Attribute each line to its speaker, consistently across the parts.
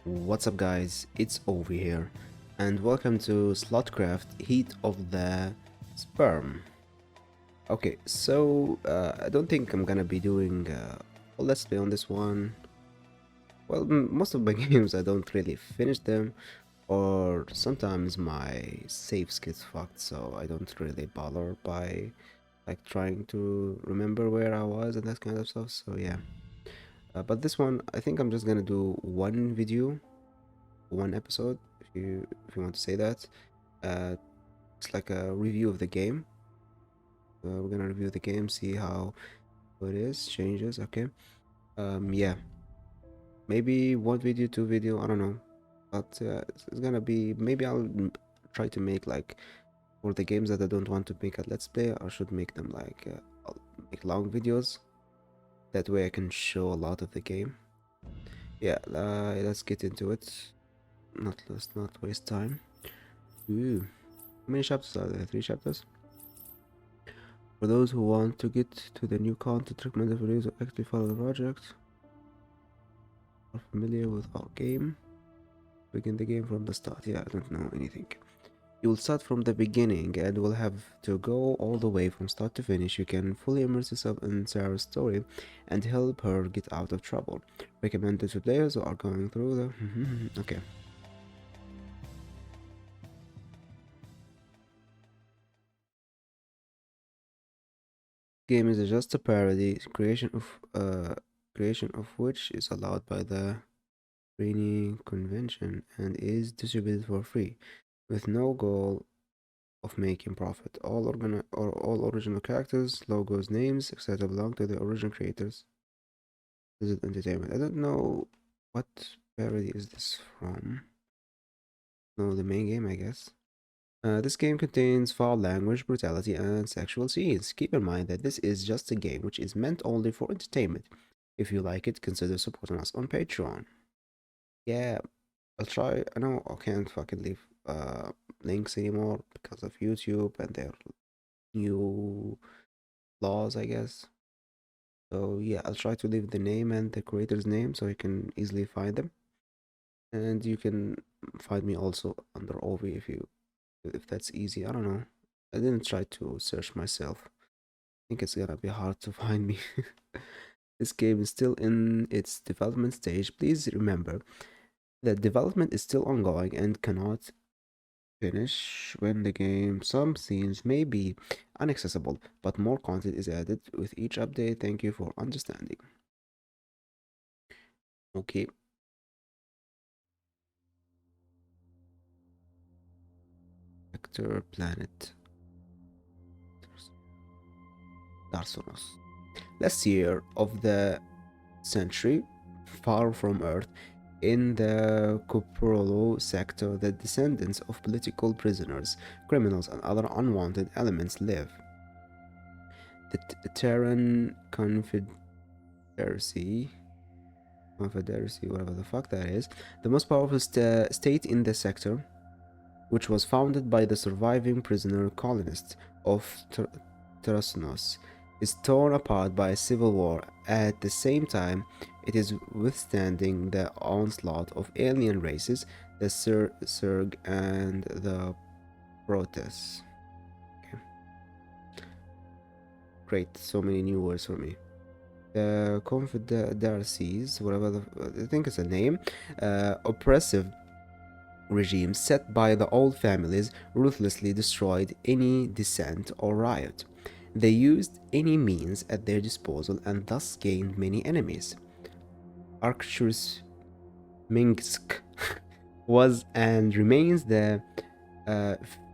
Speaker 1: What's up guys, it's AOVE here, and welcome to SlutCraft Heat of the Sperm. Okay, so I don't think I'm gonna be doing a let's play on this one. Well, most of my games I don't really finish them, or sometimes my saves get fucked, so I don't really bother by like trying to remember where I was and that kind of stuff, so yeah. But this one, I think I'm just gonna do one video, one episode, if you want to say that. It's like a review of the game. We're gonna review the game, see how it is, changes. Okay. Yeah, maybe one video, two video, I don't know, but it's gonna be, maybe I'll try to make like, for the games that I don't want to make a let's play, I should make them like I'll make long videos. That way I can show a lot of the game. Yeah, let's get into it. Let's not waste time. Ooh, how many chapters are there? 3 chapters. For those who want to get to the new content, recommended for you to actually follow the project. Are familiar with our game? Begin the game from the start. Yeah, I don't know anything. You will start from the beginning and will have to go all the way from start to finish. You can fully immerse yourself in Sarah's story and help her get out of trouble. Recommended to players who are going through the... okay. Game is just a parody, creation of which is allowed by the training convention and is distributed for free, with no goal of making profit. All original characters, logos, names, etc. belong to the original creators. This is entertainment. I don't know what parody is this from. No, the main game, I guess. This game contains foul language, brutality, and sexual scenes. Keep in mind that this is just a game which is meant only for entertainment. If you like it, consider supporting us on Patreon. Yeah, I'll try. I know I can't fucking leave links anymore because of YouTube and their new laws, I guess. So yeah, I'll try to leave the name and the creator's name so you can easily find them. And you can find me also under AOVE if that's easy. I don't know. I didn't try to search myself. I think it's gonna be hard to find me. This game is still in its development stage. Please remember that development is still ongoing and cannot finish when the game. Some scenes may be inaccessible, but more content is added with each update. Thank you for understanding. Okay. Vector planet Tarsonos. Last year of the century, far from Earth, in the Coprolo sector, the descendants of political prisoners, criminals, and other unwanted elements live. The Terran Confederacy, whatever the fuck that is, the most powerful state in the sector, which was founded by the surviving prisoner colonists of Terasnos, is torn apart by a civil war. At the same time, it is withstanding the onslaught of alien races, the Surg and the Protests. Okay. Great, so many new words for me. The Confederacies, whatever I think it's a name, oppressive regime set by the old families ruthlessly destroyed any dissent or riot. They used any means at their disposal and thus gained many enemies. Arcturus Minsk was and remains the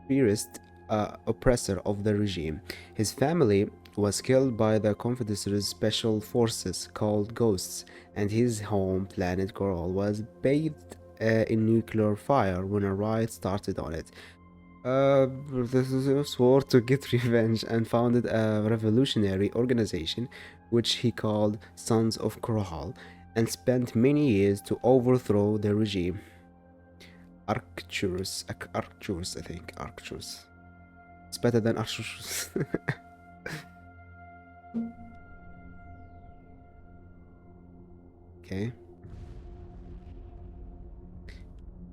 Speaker 1: fierce oppressor of the regime. His family was killed by the Confederacy's special forces called Ghosts, and his home planet Coral was bathed in nuclear fire when a riot started on it. This swore to get revenge and founded a revolutionary organization which he called Sons of Coral and spent many years to overthrow the regime. Arcturus, I think. Arcturus. It's better than Arcturus. Okay.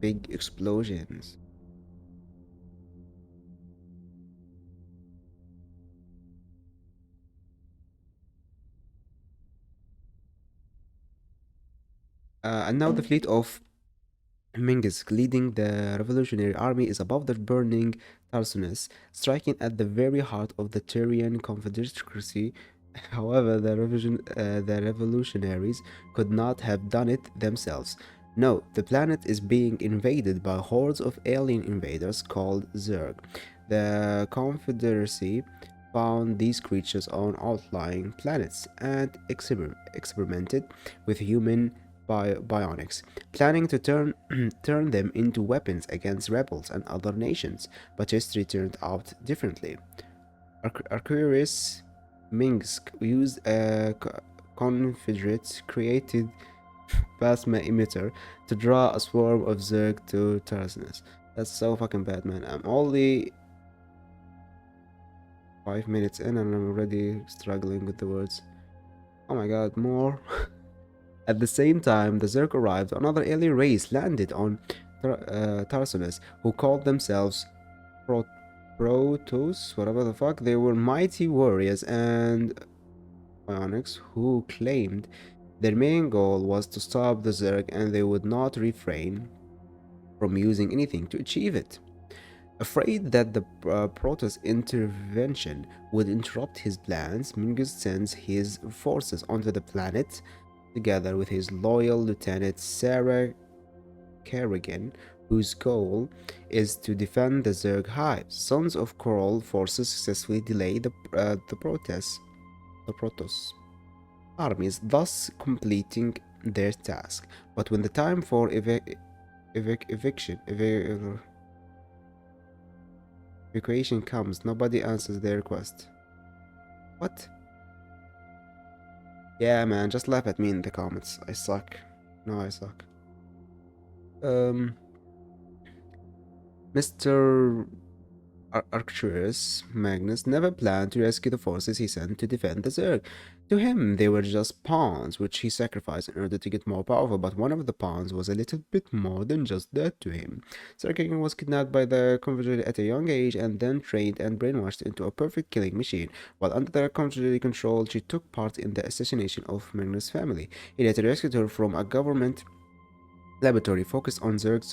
Speaker 1: big explosions. And now the fleet of Minsk, leading the revolutionary army, is above the burning Tarsus, striking at the very heart of the Tyrian confederacy. However, the revolutionaries could not have done it themselves. No, the planet is being invaded by hordes of alien invaders called Zerg. The Confederacy found these creatures on outlying planets and experimented with human bionics, planning to turn them into weapons against rebels and other nations, but history turned out differently. Arcurius Minsk used a Confederate created plasma emitter to draw a swarm of Zerg to Tarasnus. That's so fucking bad, man. I'm only 5 minutes in and I'm already struggling with the words. Oh my god, more. At the same time the Zerg arrived, another alien race landed on Tarasnus, who called themselves Protoss, whatever the fuck. They were mighty warriors and bionics who claimed their main goal was to stop the Zerg, and they would not refrain from using anything to achieve it. Afraid that the Protoss intervention would interrupt his plans, Mingus sends his forces onto the planet together with his loyal lieutenant Sarah Kerrigan, whose goal is to defend the Zerg hives. Sons of Coral forces successfully delay the Protoss armies, thus completing their task. But when the time for evacuation comes, nobody answers their request. What? Yeah, man, just laugh at me in the comments. I suck. No, I suck. Mr. Arcturus Magnus never planned to rescue the forces he sent to defend the Zerg. To him, they were just pawns, which he sacrificed in order to get more powerful, but one of the pawns was a little bit more than just that to him. Sarkisian was kidnapped by the Confederacy at a young age and then trained and brainwashed into a perfect killing machine. While under the Confederacy control, she took part in the assassination of Magnus' family. He later rescued her from a government laboratory focused on Zerg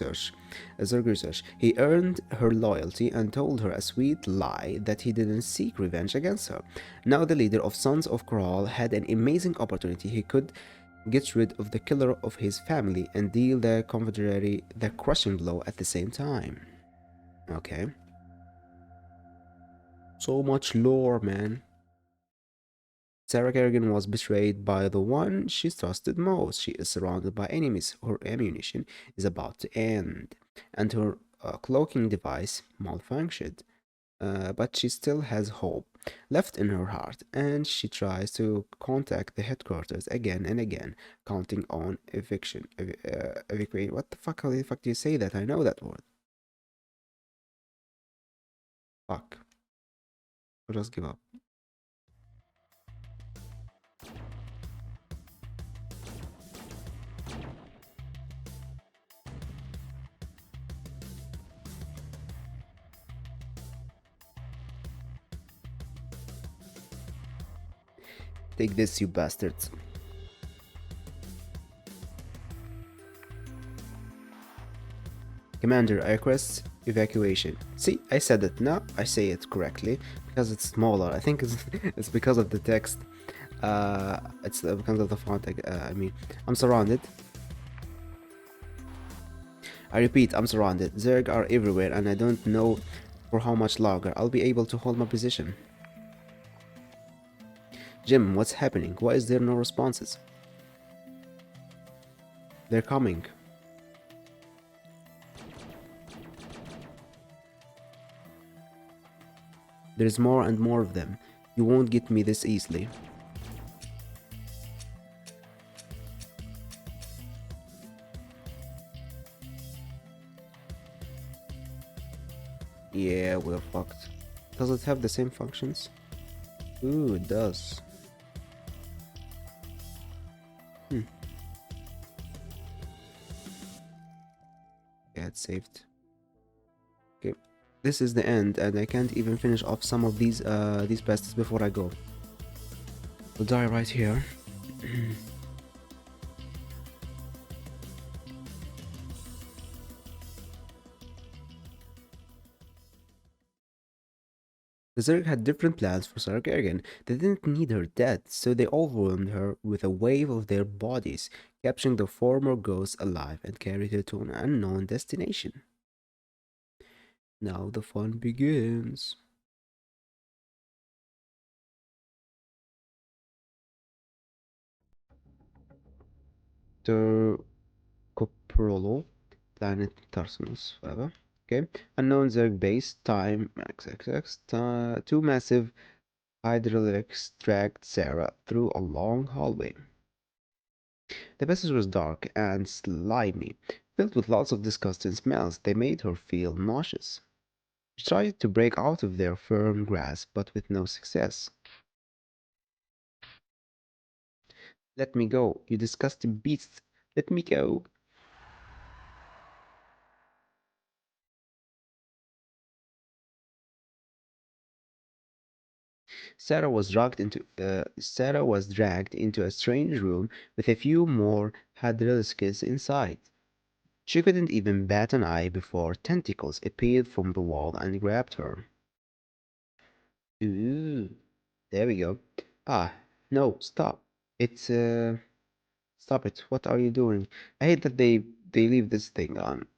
Speaker 1: research. He earned her loyalty and told her a sweet lie that he didn't seek revenge against her. Now the leader of Sons of Coral had an amazing opportunity. He could get rid of the killer of his family and deal the Confederacy the crushing blow at the same time. Okay. So much lore, man. Sarah Kerrigan was betrayed by the one she trusted most. She is surrounded by enemies. Her ammunition is about to end, and her cloaking device malfunctioned. But she still has hope left in her heart, and she tries to contact the headquarters again and again, counting on evacuate. What the fuck? How the fuck do you say that? I know that word. Fuck. I'll just give up. Take this, you bastards. Commander, I request evacuation. See, I said it. Now I say it correctly because it's smaller. I think it's because of the text. It's because of the font. I mean, I'm surrounded. I repeat, I'm surrounded. Zerg are everywhere, and I don't know for how much longer I'll be able to hold my position. Jim, what's happening? Why is there no responses? They're coming. There's more and more of them. You won't get me this easily. Yeah, we're fucked. Does it have the same functions? Ooh, it does. Yeah, had saved. Okay, this is the end, and I can't even finish off some of these pests before I go. We'll die right here. The Zerg had different plans for Sarah Kerrigan. They didn't need her dead, so they overwhelmed her with a wave of their bodies, capturing the former ghost alive and carried her to an unknown destination. Now the fun begins. The Coprolo, planet Tarsinus, whatever. Okay, unknown Zerg base, time XXX. Two massive hydraulics dragged Sarah through a long hallway. The passage was dark and slimy, filled with lots of disgusting smells. They made her feel nauseous. She tried to break out of their firm grasp, but with no success. Let me go, you disgusting beast! Let me go! Sarah was dragged into a strange room with a few more Hadrilskis inside. She couldn't even bat an eye before tentacles appeared from the wall and grabbed her. Ooh, there we go. Ah, no, stop. It's stop it. What are you doing? I hate that they leave this thing on.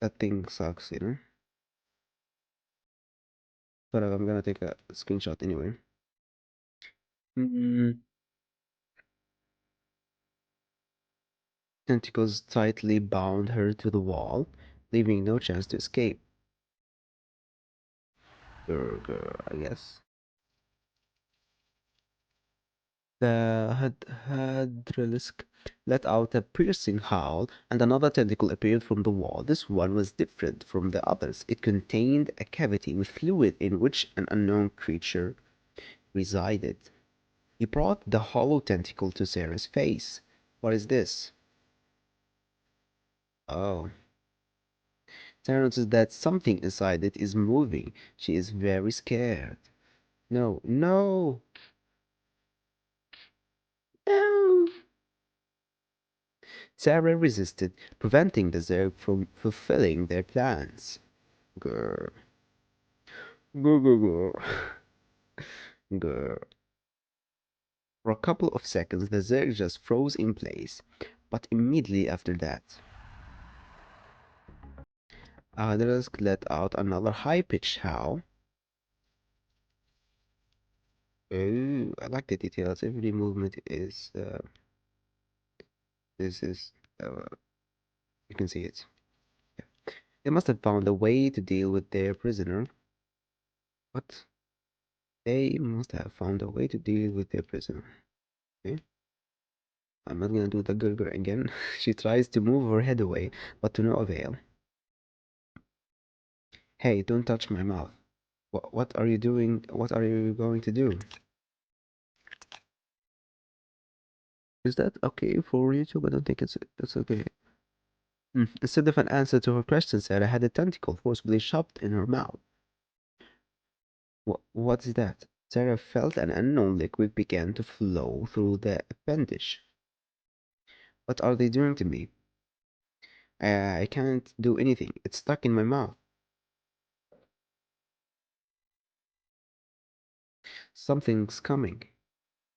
Speaker 1: That thing sucks, you know. But I'm gonna take a screenshot anyway. Mm, Tentacles tightly bound her to the wall, leaving no chance to escape. Burger, I guess. The Hadrilisk let out a piercing howl, and another tentacle appeared from the wall. This one was different from the others. It contained a cavity with fluid in which an unknown creature resided. He brought the hollow tentacle to Sarah's face. What is this? Oh. Sarah notices that something inside it is moving. She is very scared. No, no, no! Sarah resisted, preventing the Zerg from fulfilling their plans. Grr. Grr, grr, grr. Grr. For a couple of seconds, the Zerg just froze in place, but immediately after that, Adresk let out another high-pitched howl. Oh, I like the details. Every movement is, this is, uh, you can see it. Yeah. They must have found a way to deal with their prisoner. What? They must have found a way to deal with their prisoner. Okay. I'm not gonna do the gurgle again. She tries to move her head away, but to no avail. Hey, don't touch my mouth. What are you doing? What are you going to do? Is that okay for YouTube? I don't think it's okay. Instead of an answer to her question, Sarah had a tentacle forcibly shoved in her mouth. What is that? Sarah felt an unknown liquid begin to flow through the appendage. What are they doing to me? I can't do anything. It's stuck in my mouth. Something's coming.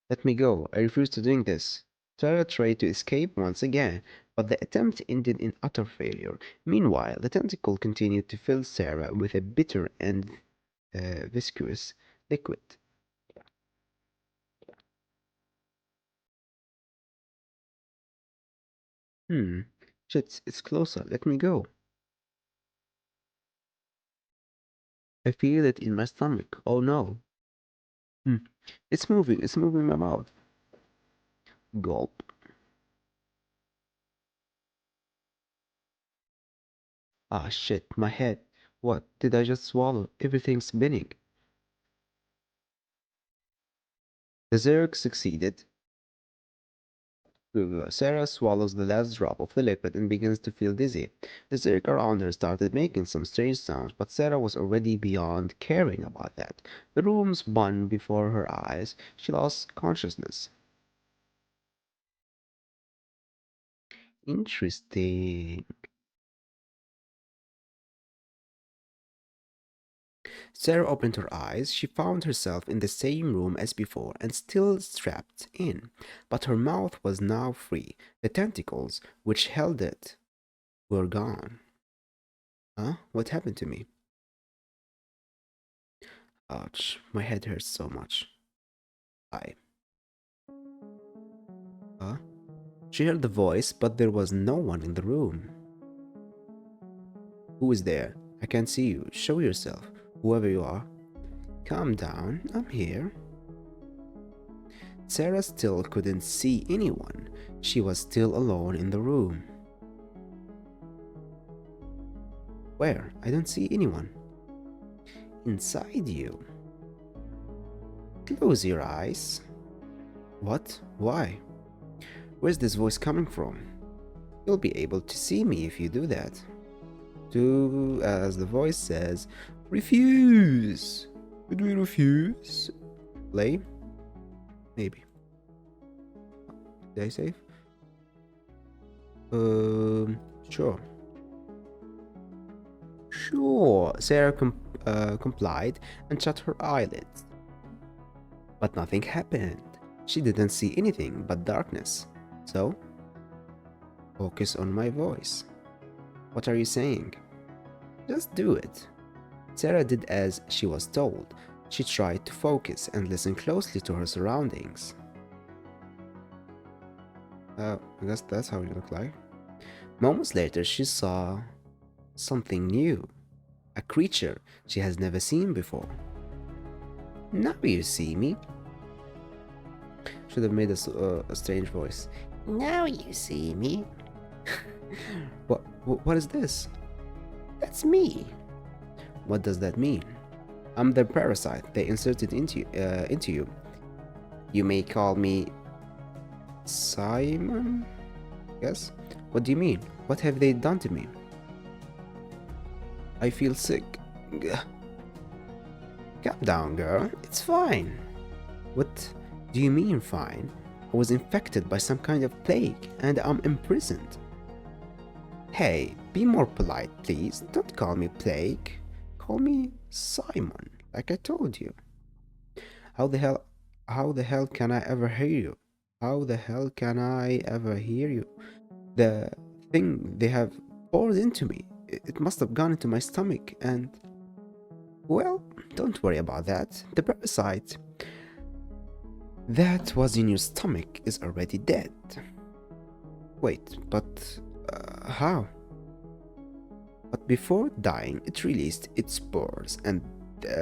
Speaker 1: Let me go. I refuse to doing this. Sarah tried to escape once again, but the attempt ended in utter failure. Meanwhile, the tentacle continued to fill Sarah with a bitter and viscous liquid. Hmm. Shit, it's closer. Let me go. I feel it in my stomach. Oh no. Hmm. It's moving. It's moving in my mouth. Gulp. Ah, shit. My head. What did I just swallow? Everything's spinning. The Zerg succeeded. Sarah swallows the last drop of the liquid and begins to feel dizzy. The circle around her started making some strange sounds, but Sarah was already beyond caring about that. The room spun before her eyes. She lost consciousness. Interesting. Sarah opened her eyes. She found herself in the same room as before and still strapped in, but her mouth was now free. The tentacles which held it were gone. Huh? What happened to me? Ouch, my head hurts so much. I. Huh? She heard the voice, but there was no one in the room. Who is there? I can't see you. Show yourself, whoever you are. Calm down, I'm here. Sarah still couldn't see anyone. She was still alone in the room. Where? I don't see anyone. Inside you. Close your eyes. What? Why? Where's this voice coming from? You'll be able to see me if you do that. Do as the voice says. Refuse! Would we refuse? Play? Maybe. Did I save? Sure. Sure. Sarah complied and shut her eyelids. But nothing happened. She didn't see anything but darkness. So, focus on my voice. What are you saying? Just do it. Sarah did as she was told. She tried to focus and listen closely to her surroundings. I guess that's how you look like. Moments later, she saw something new. A creature she has never seen before. Now you see me. Should have made a strange voice. Now you see me. What is this? That's me. What does that mean? I'm the parasite they inserted into you. You may call me Simon? Yes? What do you mean? What have they done to me? I feel sick. Calm down, girl. It's fine. What do you mean fine? I was infected by some kind of plague and I'm imprisoned. Hey, be more polite, please. Don't call me plague. Call me Simon, like I told you. How the hell can I ever hear you? How the hell can I ever hear you? The thing they have poured into me, it must have gone into my stomach and... Well, don't worry about that. The parasite that was in your stomach is already dead. Wait, but how? But before dying, it released its spores and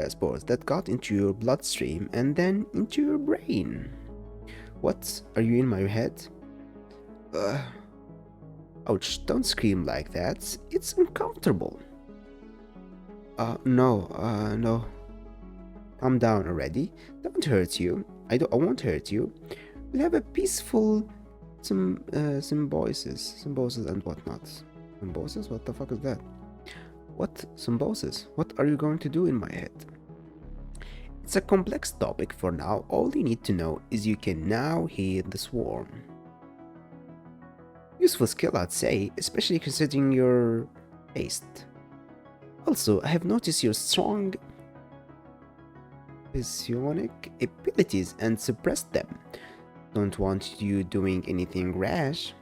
Speaker 1: spores that got into your bloodstream and then into your brain. What? Are you in my head? Ouch, don't scream like that. It's uncomfortable. No. Calm down already. Don't hurt you. I won't hurt you. We'll have a peaceful symbiosis and whatnot. Symbiosis? What the fuck is that? What symbiosis? What are you going to do in my head? It's a complex topic for now. All you need to know is you can now hear the swarm. Useful skill, I'd say, especially considering your taste. Also, I have noticed your strong psionic abilities and suppressed them. Don't want you doing anything rash.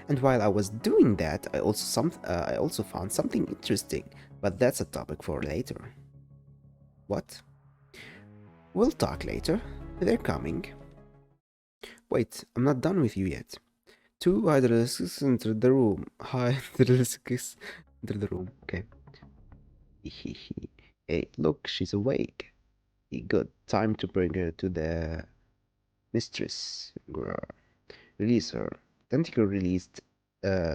Speaker 1: And while I was doing that, I also found something interesting, but that's a topic for later. What? We'll talk later. They're coming. Wait, I'm not done with you yet. Two hydralisks entered the room. Hydralisks entered the room. Okay. Hey, look, she's awake. Good. Time to bring her to the mistress. Release her. Tentacle released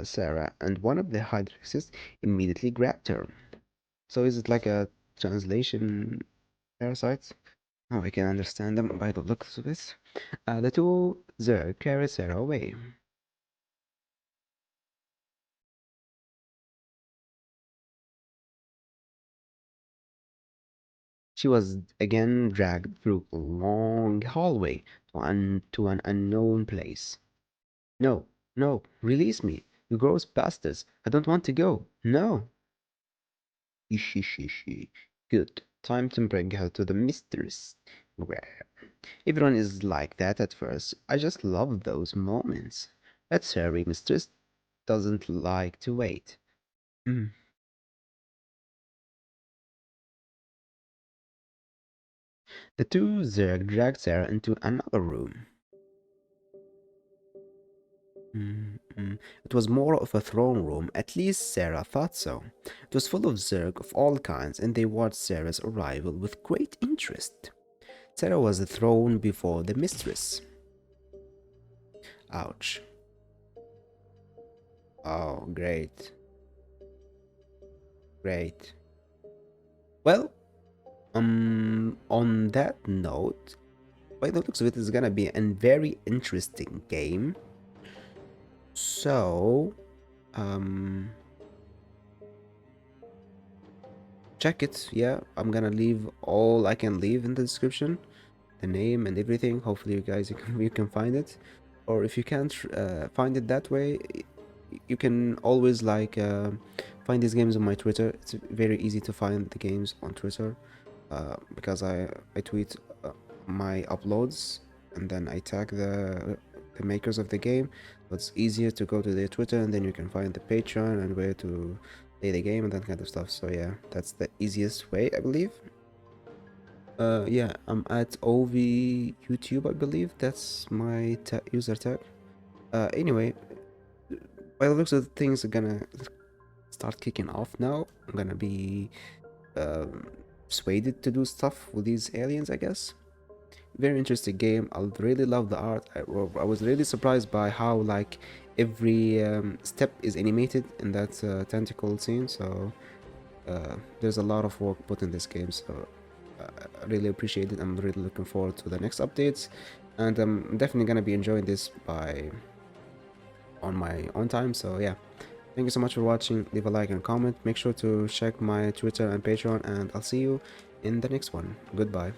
Speaker 1: Sarah, and one of the hydralisks immediately grabbed her. So is it like a translation parasite? Oh, I can understand them by the looks of it. The two Zerg carry Sarah away. She was again dragged through a long hallway to an unknown place. No, no, release me. You gross bastards. I don't want to go. No. Ishishishi. Good. Time to bring her to the mistress. Well, everyone is like that at first. I just love those moments. That's her mistress doesn't like to wait. Mm. The two Zerg dragged Sarah into another room. It was more of a throne room, at least Sarah thought so. It was full of Zerg of all kinds, and they watched Sarah's arrival with great interest. Sarah was thrown before the mistress. Ouch. Oh, great. Great. Well, on that note, by the looks of it, it's gonna be a very interesting game. So, um, check it. Yeah, I'm gonna leave all I can leave in the description, the name and everything. Hopefully, you can find it, or if you can't find it that way, you can always like find these games on my Twitter. It's very easy to find the games on Twitter because I tweet my uploads and then I tag the makers of the game. So it's easier to go to their Twitter and then you can find the Patreon and where to play the game and that kind of stuff. So yeah, that's the easiest way, I believe. Yeah, I'm at AOVE YouTube, I believe. That's my user tag. Anyway, by the looks of things are gonna start kicking off now. I'm gonna be persuaded to do stuff with these aliens, I guess. Very interesting game. I really love the art. I was really surprised by how like every step is animated in that tentacle scene. So there's a lot of work put in this game. So I really appreciate it. I'm really looking forward to the next updates, and I'm definitely gonna be enjoying this on my own time. So yeah, thank you so much for watching. Leave a like and comment. Make sure to check my Twitter and Patreon, and I'll see you in the next one. Goodbye.